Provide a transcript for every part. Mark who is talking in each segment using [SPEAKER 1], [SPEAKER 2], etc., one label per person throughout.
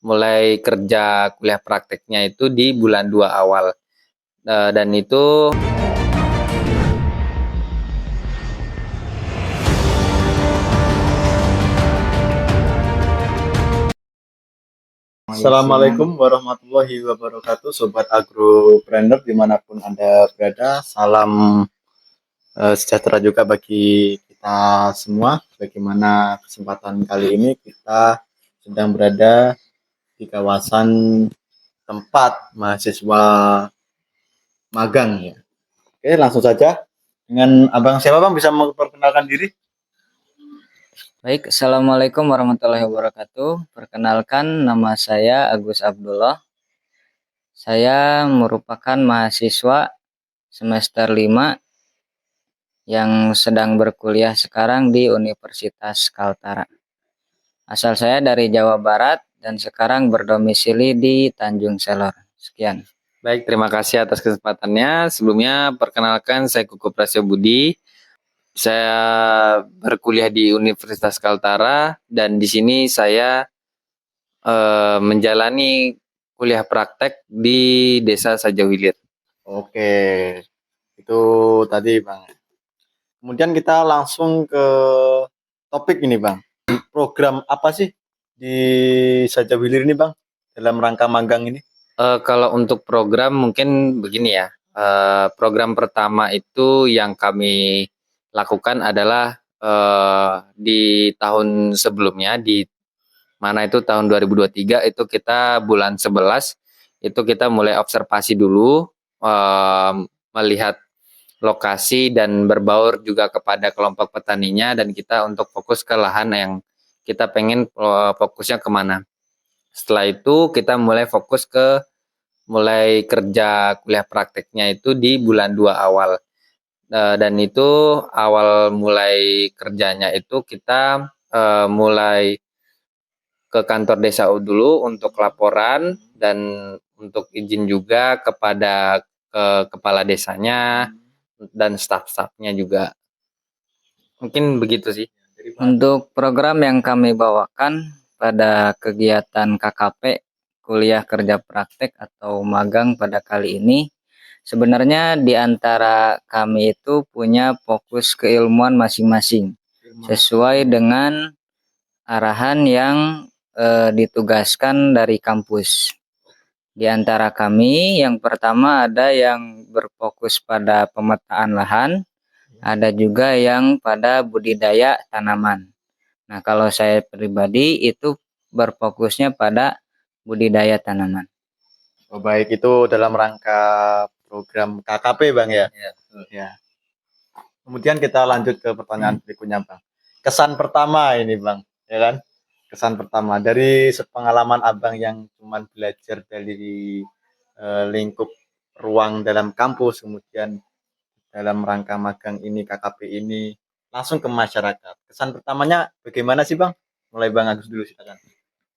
[SPEAKER 1] mulai kerja kuliah prakteknya itu di bulan 2 awal. Dan itu
[SPEAKER 2] Assalamualaikum warahmatullahi wabarakatuh, Sobat Agropreneur dimanapun Anda berada. Salam sejahtera juga bagi kita semua. Bagaimana kesempatan kali ini kita sedang berada di kawasan tempat mahasiswa magang ya. Oke, langsung saja dengan Abang siapa Bang, bisa memperkenalkan diri?
[SPEAKER 3] Baik, Assalamualaikum warahmatullahi wabarakatuh. Perkenalkan, nama saya Agus Abdullah. Saya merupakan mahasiswa semester 5 yang sedang berkuliah sekarang di Universitas Kaltara. Asal saya dari Jawa Barat dan sekarang berdomisili di Tanjung Selor. Sekian.
[SPEAKER 1] baik, terima kasih atas kesempatannya. Sebelumnya perkenalkan, saya Kuku Prasyo Budi. Saya berkuliah di Universitas Kaltara dan di sini saya menjalani kuliah praktek di Desa Sajawilir.
[SPEAKER 2] Oke, itu tadi Bang. Kemudian kita langsung ke topik ini Bang. Program apa sih di Sajawilir ini Bang dalam rangka magang ini?
[SPEAKER 1] Kalau untuk program mungkin begini ya. Program pertama itu yang kami lakukan adalah di tahun sebelumnya, di mana itu tahun 2023 itu kita bulan 11 itu kita mulai observasi dulu, melihat lokasi dan berbaur juga kepada kelompok petaninya, dan kita untuk fokus ke lahan yang kita pengen fokusnya kemana. Setelah itu kita mulai fokus ke mulai kerja kuliah prakteknya itu di bulan 2 awal. Dan itu awal mulai kerjanya itu kita mulai ke kantor desa dulu untuk laporan dan untuk izin juga kepada kepala desanya dan staf-stafnya juga. Mungkin begitu sih.
[SPEAKER 3] Untuk program yang kami bawakan pada kegiatan KKP, kuliah kerja praktek atau magang pada kali ini, sebenarnya di antara kami itu punya fokus keilmuan masing-masing sesuai dengan arahan yang ditugaskan dari kampus. Di antara kami, yang pertama ada yang berfokus pada pemetaan lahan, ada juga yang pada budidaya tanaman. Nah, kalau saya pribadi itu berfokusnya pada budidaya tanaman.
[SPEAKER 2] Oh, baik, itu dalam rangka program KKP Bang ya. Ya. Kemudian kita lanjut ke pertanyaan berikutnya Bang. Kesan pertama ini Bang, ya kan? Kesan pertama dari pengalaman Abang yang cuman belajar dari lingkup ruang dalam kampus, kemudian dalam rangka magang ini, KKP ini, langsung ke masyarakat. Kesan pertamanya bagaimana sih Bang? Mulai Bang Agus dulu silakan.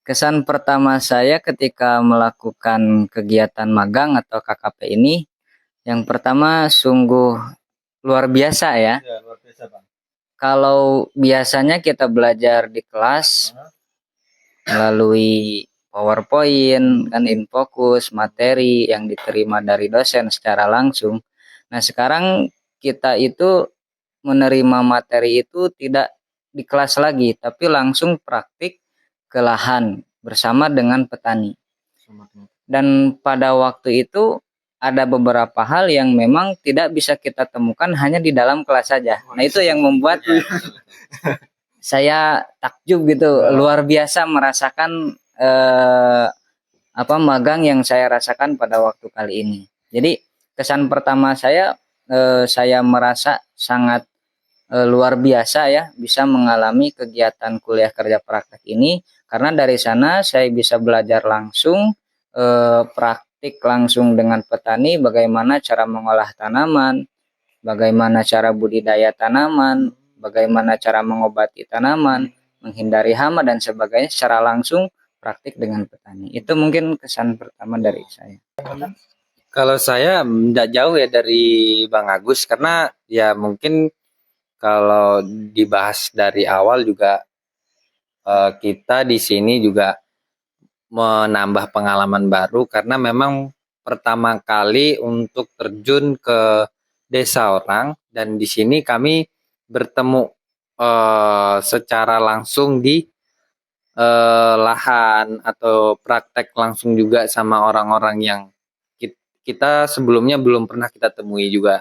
[SPEAKER 3] Kesan pertama saya ketika melakukan kegiatan magang atau KKP ini, yang pertama sungguh luar biasa ya.
[SPEAKER 2] Ya, luar biasa Bang.
[SPEAKER 3] Kalau biasanya kita belajar di kelas melalui PowerPoint, kan infokus, materi yang diterima dari dosen secara langsung. Nah, sekarang kita itu menerima materi itu tidak di kelas lagi, tapi langsung praktik ke lahan bersama dengan petani. Dan pada waktu itu ada beberapa hal yang memang tidak bisa kita temukan hanya di dalam kelas saja. Nah, itu yang membuat saya takjub gitu, luar biasa merasakan magang yang saya rasakan pada waktu kali ini. Jadi kesan pertama saya merasa sangat luar biasa ya bisa mengalami kegiatan kuliah kerja praktek ini, karena dari sana saya bisa belajar langsung, praktik langsung dengan petani, bagaimana cara mengolah tanaman, bagaimana cara budidaya tanaman, bagaimana cara mengobati tanaman, menghindari hama dan sebagainya secara langsung praktik dengan petani. Itu mungkin kesan pertama dari saya.
[SPEAKER 1] Kalau saya tidak jauh ya dari Bang Agus, karena ya mungkin kalau dibahas dari awal juga kita di sini juga menambah pengalaman baru karena memang pertama kali untuk terjun ke desa orang, dan di sini kami bertemu secara langsung di lahan atau praktek langsung juga sama orang-orang yang kita sebelumnya belum pernah kita temui juga.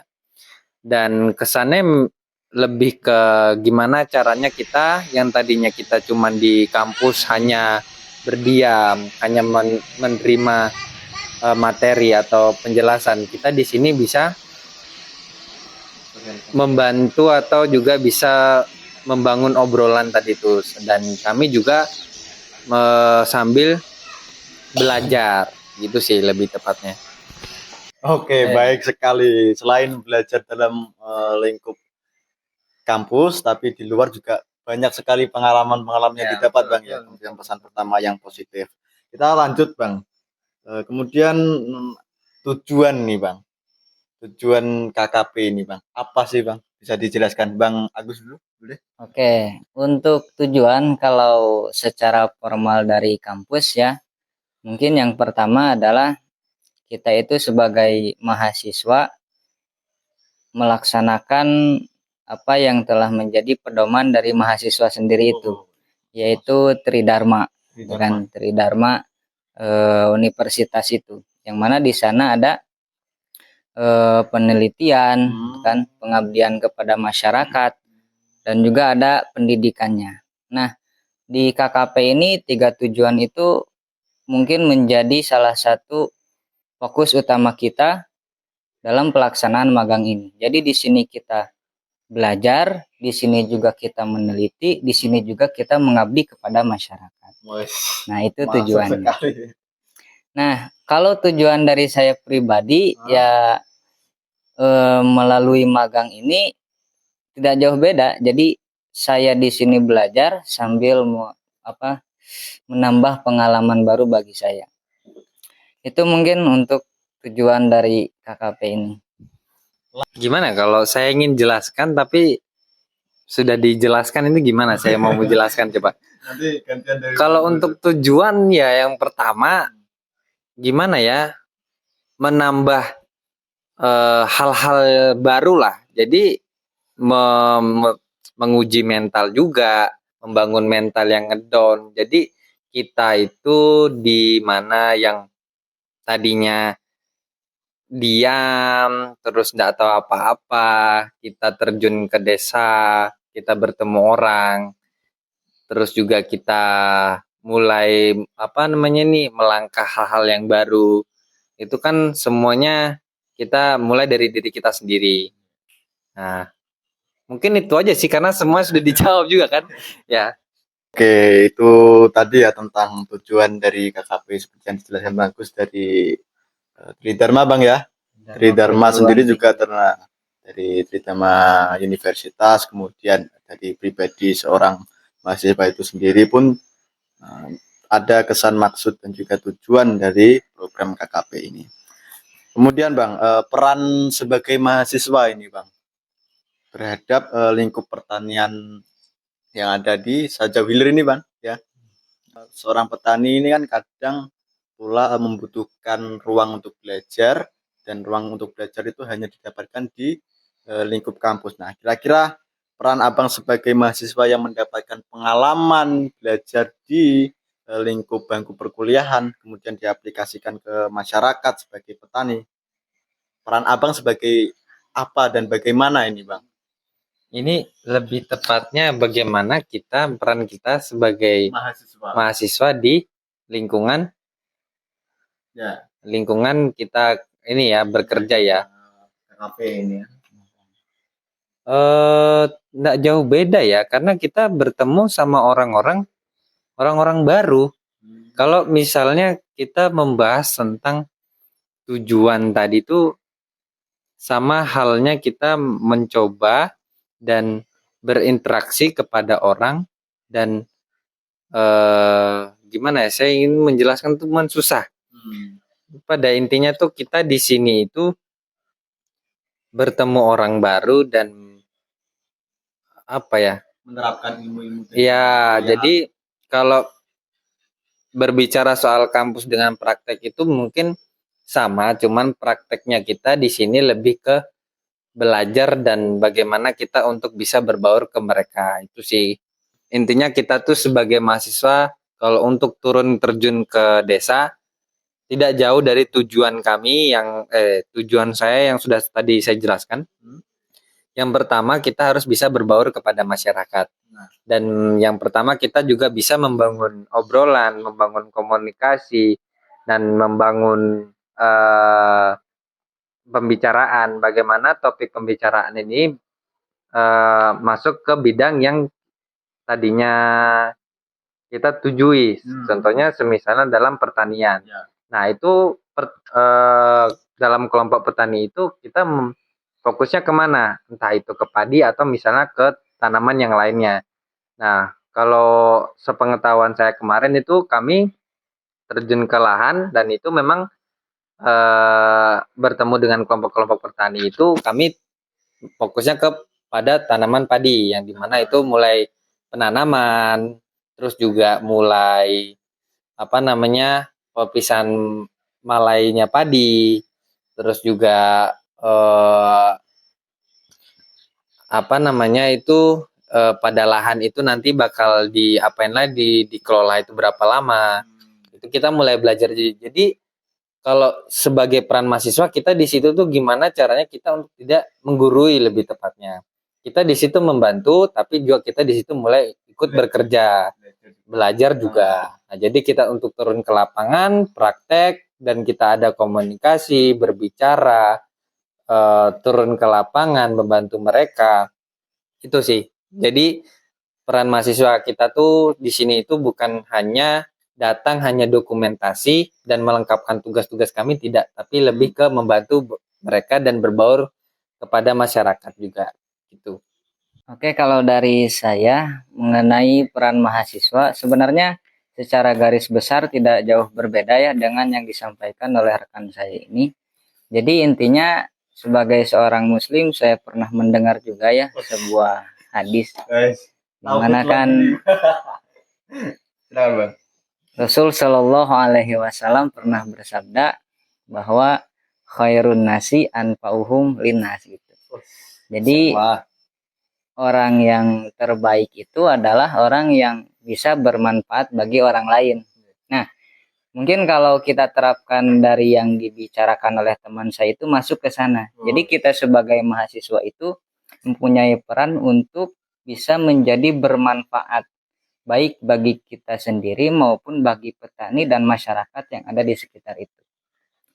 [SPEAKER 1] Dan kesannya lebih ke gimana caranya kita yang tadinya kita cuman di kampus hanya berdiam, hanya menerima materi atau penjelasan. Kita di sini bisa membantu atau juga bisa membangun obrolan tadi itu, dan kami juga sambil belajar gitu sih lebih tepatnya.
[SPEAKER 2] Oke, baik sekali. Selain belajar dalam lingkup kampus, tapi di luar juga banyak sekali pengalaman-pengalaman yang didapat, Bang, ya. Kemudian pesan pertama yang positif. Kita lanjut, Bang. Kemudian tujuan nih, Bang. Tujuan KKP ini, Bang. Apa sih, Bang? Bisa dijelaskan, Bang Agus dulu, boleh?
[SPEAKER 3] Oke, untuk tujuan kalau secara formal dari kampus ya, mungkin yang pertama adalah kita itu sebagai mahasiswa melaksanakan apa yang telah menjadi pedoman dari mahasiswa sendiri itu, yaitu Tridharma, bukan Tridharma universitas itu, yang mana di sana ada penelitian, kan, pengabdian kepada masyarakat, dan juga ada pendidikannya. Nah, di KKP ini 3 tujuan itu mungkin menjadi salah satu fokus utama kita dalam pelaksanaan magang ini. Jadi di sini kita belajar, di sini juga kita meneliti, di sini juga kita mengabdi kepada masyarakat. Nah, itu tujuannya. Nah, kalau tujuan dari saya pribadi ya melalui magang ini tidak jauh beda. Jadi saya di sini belajar sambil menambah pengalaman baru bagi saya. Itu mungkin untuk tujuan dari KKP ini.
[SPEAKER 1] Gimana kalau saya ingin jelaskan tapi sudah dijelaskan, ini gimana saya mau menjelaskan coba?
[SPEAKER 2] Nanti gantian dari
[SPEAKER 1] Kalau untuk tujuan ya yang pertama gimana ya, menambah hal-hal baru lah. Jadi menguji mental juga, membangun mental yang ngedown. Jadi kita itu di mana yang tadinya diam terus nggak tahu apa-apa, kita terjun ke desa, kita bertemu orang, terus juga kita mulai melangkah hal-hal yang baru. Itu kan semuanya kita mulai dari diri kita sendiri. Nah, mungkin itu aja sih karena semua sudah dijawab juga kan. Ya.
[SPEAKER 2] Oke, itu tadi ya tentang tujuan dari KKP seperti yang dijelaskan bagus dari Tridharma, Bang ya. Tridharma sendiri juga dari Tridharma Universitas, kemudian dari pribadi seorang mahasiswa itu sendiri pun ada kesan, maksud, dan juga tujuan dari program KKP ini. Kemudian, Bang, peran sebagai mahasiswa ini, Bang, terhadap lingkup pertanian yang ada di Sajau Hilir ini, Bang, ya. Seorang petani ini kan kadang pula membutuhkan ruang untuk belajar, dan ruang untuk belajar itu hanya didapatkan di lingkup kampus. Nah, kira-kira peran Abang sebagai mahasiswa yang mendapatkan pengalaman belajar di lingkup bangku perkuliahan, kemudian diaplikasikan ke masyarakat sebagai petani, peran Abang sebagai apa dan bagaimana ini, Bang?
[SPEAKER 1] Ini lebih tepatnya bagaimana peran kita sebagai mahasiswa di lingkungan kita ini ya, bekerja ya.
[SPEAKER 2] KKP ini ya.
[SPEAKER 1] Nggak jauh beda ya, karena kita bertemu sama orang-orang baru. Kalau misalnya kita membahas tentang tujuan tadi itu sama halnya kita mencoba dan berinteraksi kepada orang, dan gimana ya, saya ingin menjelaskan itu susah. Pada intinya tuh kita di sini itu bertemu orang baru dan apa ya,
[SPEAKER 2] menerapkan ilmu-ilmu.
[SPEAKER 1] ya, jadi kalau berbicara soal kampus dengan praktek itu mungkin sama, cuman prakteknya kita di sini lebih ke belajar dan bagaimana kita untuk bisa berbaur ke mereka. Itu sih. Intinya kita tuh sebagai mahasiswa kalau untuk turun terjun ke desa tidak jauh dari tujuan kami yang tujuan saya yang sudah tadi saya jelaskan. Yang pertama kita harus bisa berbaur kepada masyarakat. Dan yang pertama kita juga bisa membangun obrolan, membangun komunikasi, dan membangun pembicaraan. Bagaimana topik pembicaraan ini masuk ke bidang yang tadinya kita tujui. Contohnya semisalnya dalam pertanian. Nah itu dalam kelompok petani itu kita fokusnya kemana? Entah itu ke padi atau misalnya ke tanaman yang lainnya. Nah, kalau sepengetahuan saya kemarin itu kami terjun ke lahan dan itu memang bertemu dengan kelompok-kelompok petani itu kami fokusnya kepada tanaman padi yang dimana itu mulai penanaman, terus juga mulai pepisahan malainya padi, terus juga pada lahan itu nanti bakal diapain lagi, dikelola itu berapa lama. Itu kita mulai belajar. Jadi kalau sebagai peran mahasiswa kita di situ tuh gimana caranya kita untuk tidak menggurui lebih tepatnya. Kita di situ membantu, tapi juga kita di situ mulai ikut bekerja, belajar juga. Nah, jadi kita untuk turun ke lapangan, praktek, dan kita ada komunikasi, berbicara, turun ke lapangan, membantu mereka. Itu sih. Jadi peran mahasiswa kita tuh di sini itu bukan hanya datang hanya dokumentasi dan melengkapkan tugas-tugas kami, tidak, tapi lebih ke membantu mereka dan berbaur kepada masyarakat juga gitu.
[SPEAKER 3] Oke, kalau dari saya mengenai peran mahasiswa, sebenarnya secara garis besar tidak jauh berbeda ya dengan yang disampaikan oleh rekan saya ini. Jadi intinya sebagai seorang muslim saya pernah mendengar juga ya sebuah hadis di mana kan Rasul Shallallahu Alaihi Wasallam pernah bersabda bahwa khairun nasi anfa'uhum linnas gitu. Jadi orang yang terbaik itu adalah orang yang bisa bermanfaat bagi orang lain. Nah, mungkin kalau kita terapkan dari yang dibicarakan oleh teman saya itu masuk ke sana. Jadi kita sebagai mahasiswa itu mempunyai peran untuk bisa menjadi bermanfaat baik bagi kita sendiri maupun bagi petani dan masyarakat yang ada di sekitar itu.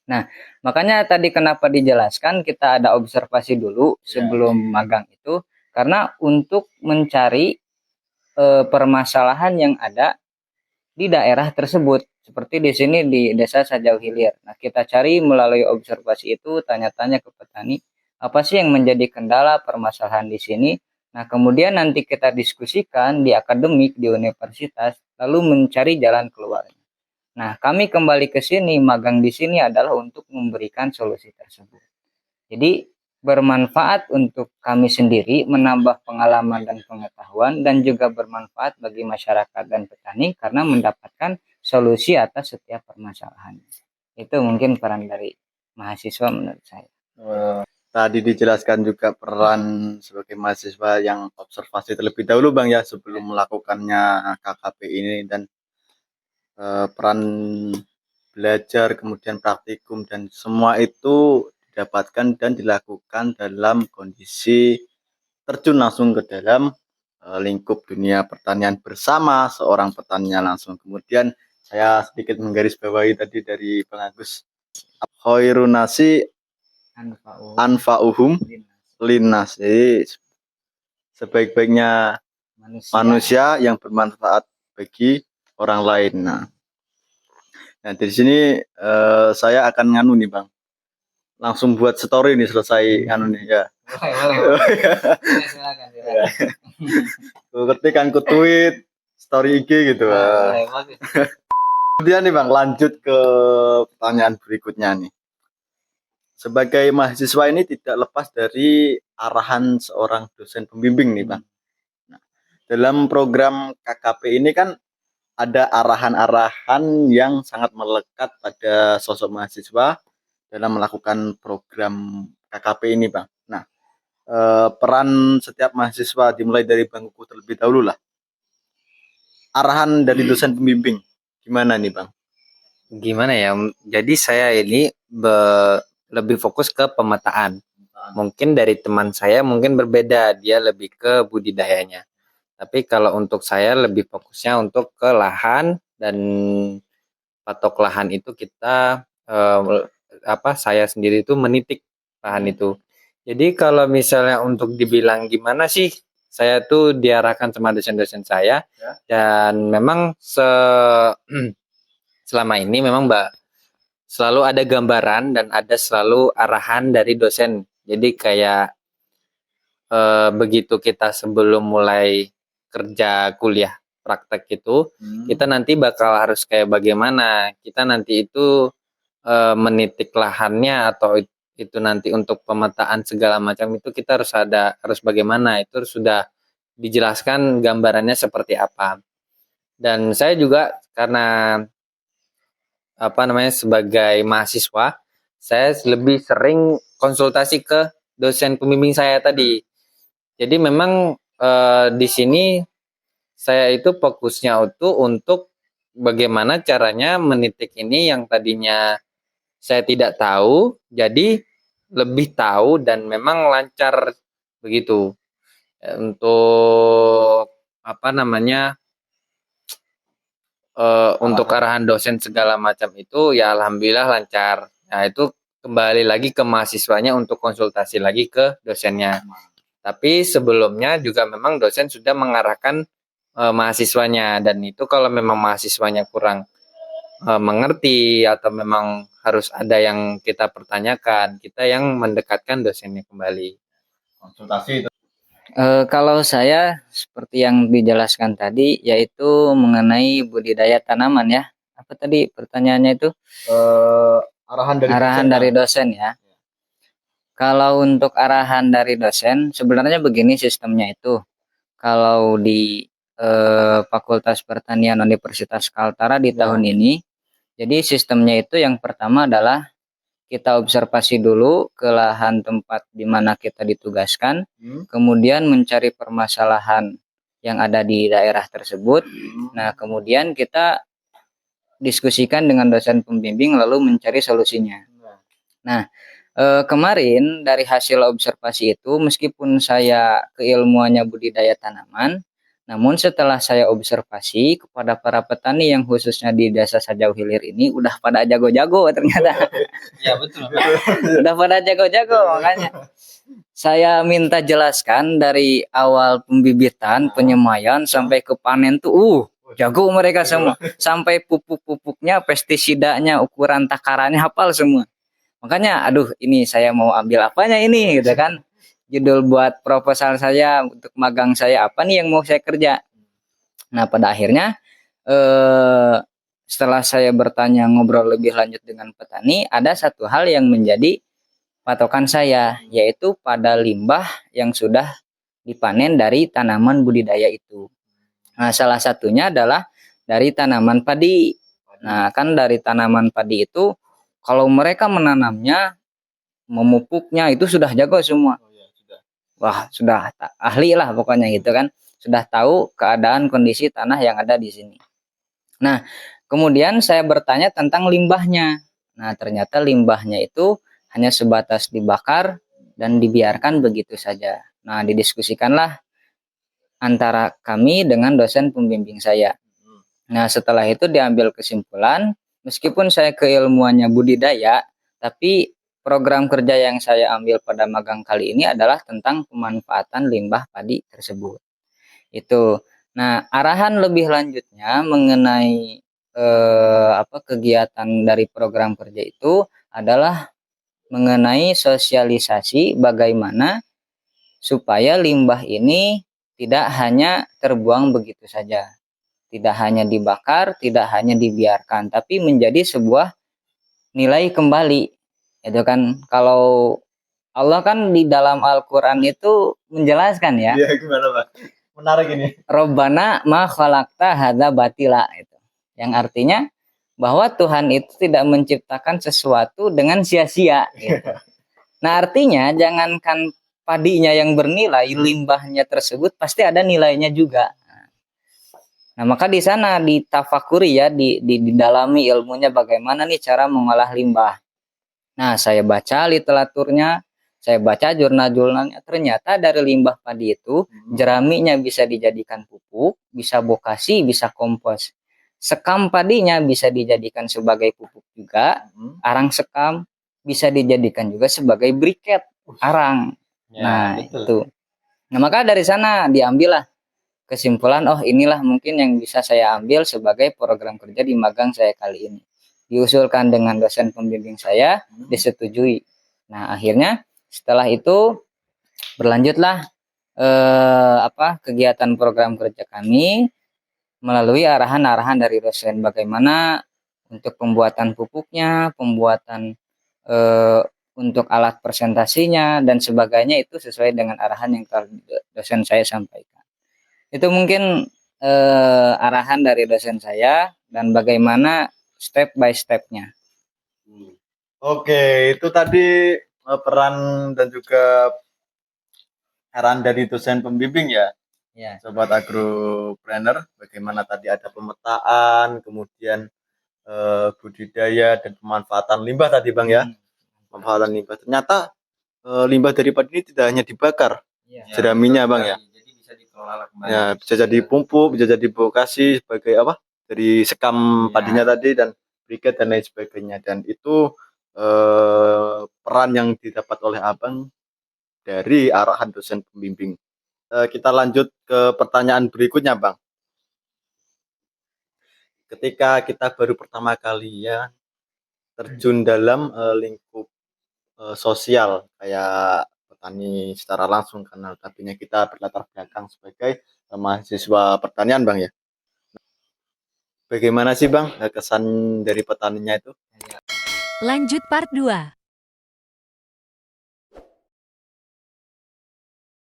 [SPEAKER 3] Nah, makanya tadi kenapa dijelaskan kita ada observasi dulu sebelum magang itu, karena untuk mencari permasalahan yang ada di daerah tersebut. Seperti di sini di Desa Sajau Hilir. Nah, kita cari melalui observasi itu, tanya-tanya ke petani, apa sih yang menjadi kendala permasalahan di sini. Nah, kemudian nanti kita diskusikan di akademik, di universitas, lalu mencari jalan keluarnya. Nah, kami kembali ke sini, magang di sini adalah untuk memberikan solusi tersebut. Jadi, bermanfaat untuk kami sendiri, menambah pengalaman dan pengetahuan, dan juga bermanfaat bagi masyarakat dan petani karena mendapatkan solusi atas setiap permasalahan. Itu mungkin peran dari mahasiswa menurut saya.
[SPEAKER 2] Tadi dijelaskan juga peran sebagai mahasiswa yang observasi terlebih dahulu Bang ya sebelum melakukannya KKP ini, dan peran belajar kemudian praktikum dan semua itu didapatkan dan dilakukan dalam kondisi terjun langsung ke dalam lingkup dunia pertanian bersama seorang petaninya langsung. Kemudian saya sedikit menggarisbawahi tadi dari Bang Agus, khairun nasi anfa'uhum linnas. Jadi sebaik-baiknya manusia yang bermanfaat bagi orang lain. Nah dari sini saya akan nganu nih Bang, langsung buat story nih selesai nganu nih ya.
[SPEAKER 3] Silakan.
[SPEAKER 2] Ketik ku tweet story IG gitu. Kemudian nih Bang, lanjut ke pertanyaan berikutnya nih. Sebagai mahasiswa ini tidak lepas dari arahan seorang dosen pembimbing nih Bang. Nah, dalam program KKP ini kan ada arahan-arahan yang sangat melekat pada sosok mahasiswa dalam melakukan program KKP ini, Bang. Nah, peran setiap mahasiswa dimulai dari bangku terlebih dahulu lah. Arahan dari dosen pembimbing gimana nih, Bang?
[SPEAKER 1] Gimana ya? Jadi saya ini lebih fokus ke pemetaan. Mungkin dari teman saya mungkin berbeda, dia lebih ke budidayanya. Tapi kalau untuk saya lebih fokusnya untuk ke lahan, dan patok lahan itu kita saya sendiri itu menitik lahan itu. Jadi kalau misalnya untuk dibilang gimana sih, saya tuh diarahkan sama dosen-dosen saya, dan memang selama ini memang selalu ada gambaran dan ada selalu arahan dari dosen. Jadi kayak begitu kita sebelum mulai kerja kuliah praktek itu, kita nanti bakal harus kayak bagaimana. Kita nanti itu menitik lahannya, atau itu nanti untuk pemetaan segala macam itu kita harus bagaimana, itu sudah dijelaskan gambarannya seperti apa. Dan saya juga karena sebagai mahasiswa, saya lebih sering konsultasi ke dosen pembimbing saya tadi. Jadi memang di sini saya itu fokusnya itu untuk bagaimana caranya menitik ini yang tadinya saya tidak tahu, jadi lebih tahu dan memang lancar begitu. Untuk untuk arahan dosen segala macam itu ya alhamdulillah lancar. Nah, itu kembali lagi ke mahasiswanya untuk konsultasi lagi ke dosennya. Tapi sebelumnya juga memang dosen sudah mengarahkan mahasiswanya, dan itu kalau memang mahasiswanya kurang mengerti atau memang harus ada yang kita pertanyakan, kita yang mendekatkan dosennya kembali.
[SPEAKER 2] Konsultasi itu.
[SPEAKER 3] Kalau saya seperti yang dijelaskan tadi, yaitu mengenai budidaya tanaman ya. Apa tadi pertanyaannya itu?
[SPEAKER 2] Arahan
[SPEAKER 3] dari dosen ya. Kalau untuk arahan dari dosen, sebenarnya begini sistemnya itu. Kalau di Fakultas Pertanian Universitas Kaltara di tahun ini, jadi sistemnya itu yang pertama adalah kita observasi dulu ke lahan tempat di mana kita ditugaskan, kemudian mencari permasalahan yang ada di daerah tersebut. Nah, kemudian kita diskusikan dengan dosen pembimbing lalu mencari solusinya. Nah, kemarin dari hasil observasi itu, meskipun saya keilmuannya budidaya tanaman, namun setelah saya observasi kepada para petani yang khususnya di Desa Sajau Hilir ini udah pada jago-jago ternyata.
[SPEAKER 1] Ya betul.
[SPEAKER 3] Udah pada jago-jago, makanya saya minta jelaskan dari awal pembibitan, penyemaian sampai ke panen tuh jago mereka semua. Sampai pupuk-pupuknya, pestisidanya, ukuran takarannya hafal semua. Makanya aduh ini saya mau ambil apanya ini gitu kan. Judul buat proposal saya untuk magang saya apa nih yang mau saya kerja. Nah, pada akhirnya setelah saya bertanya ngobrol lebih lanjut dengan petani, ada satu hal yang menjadi patokan saya, yaitu pada limbah yang sudah dipanen dari tanaman budidaya itu. Nah, salah satunya adalah dari tanaman padi. Nah, kan dari tanaman padi itu kalau mereka menanamnya, memupuknya itu sudah jago semua. Wah, sudah ahli lah pokoknya gitu kan. Sudah tahu keadaan kondisi tanah yang ada di sini. Nah, kemudian saya bertanya tentang limbahnya. Nah, ternyata limbahnya itu hanya sebatas dibakar dan dibiarkan begitu saja. Nah, didiskusikanlah antara kami dengan dosen pembimbing saya. Nah, setelah itu diambil kesimpulan, meskipun saya keilmuannya budidaya, tapi program kerja yang saya ambil pada magang kali ini adalah tentang pemanfaatan limbah padi tersebut. Itu. Nah, arahan lebih lanjutnya mengenai kegiatan dari program kerja itu adalah mengenai sosialisasi bagaimana supaya limbah ini tidak hanya terbuang begitu saja. Tidak hanya dibakar, tidak hanya dibiarkan, tapi menjadi sebuah nilai kembali. Itu kan kalau Allah kan di dalam Al-Quran itu menjelaskan ya.
[SPEAKER 2] Iya, gimana Pak? menarik ini.
[SPEAKER 3] Robbana ma khalaqta hadza batila itu. Yang artinya bahwa Tuhan itu tidak menciptakan sesuatu dengan sia-sia gitu. Nah, artinya jangankan padinya yang bernilai, limbahnya tersebut pasti ada nilainya juga. Nah, maka di sana ditafakuri ya, didalami ilmunya bagaimana nih cara mengolah limbah. Nah, saya baca literaturnya, saya baca jurnal-jurnalnya, ternyata dari limbah padi itu jeraminya bisa dijadikan pupuk, bisa bokasi, bisa kompos. Sekam padinya bisa dijadikan sebagai pupuk juga, arang sekam bisa dijadikan juga sebagai briket arang.
[SPEAKER 2] Ya,
[SPEAKER 3] Nah,
[SPEAKER 2] betul.
[SPEAKER 3] itu. Nah, maka dari sana diambillah kesimpulan, oh inilah mungkin yang bisa saya ambil sebagai program kerja di magang saya kali ini. Diusulkan dengan dosen pembimbing saya, disetujui. Nah, akhirnya setelah itu berlanjutlah kegiatan program kerja kami melalui arahan-arahan dari dosen bagaimana untuk pembuatan pupuknya, pembuatan untuk alat presentasinya dan sebagainya itu sesuai dengan arahan yang dosen saya sampaikan. Itu mungkin arahan dari dosen saya dan bagaimana step by step-nya.
[SPEAKER 2] Oke, itu tadi peran dan juga arahan dari dosen pembimbing ya.
[SPEAKER 3] Ya.
[SPEAKER 2] Sobat Agropreneur, bagaimana tadi ada pemetaan, kemudian budidaya dan pemanfaatan limbah tadi Bang ya. Pemanfaatan limbah. Ternyata limbah dari padi ini tidak hanya dibakar, jeraminya Bang ya.
[SPEAKER 1] Jadi bisa dikelola kembali.
[SPEAKER 2] Ya, bisa jadi pupuk, bisa jadi bokasi sebagai apa? Dari sekam padinya tadi dan briket dan lain sebagainya. Dan itu peran yang didapat oleh Abang dari arahan dosen pembimbing. Kita lanjut ke pertanyaan berikutnya, Bang. Ketika kita baru pertama kali ya terjun dalam lingkup sosial kayak petani secara langsung karena tadinya kita berlatar belakang sebagai mahasiswa pertanian, Bang ya. Bagaimana sih, Bang, kesan dari petaninya itu?
[SPEAKER 4] Lanjut part 2.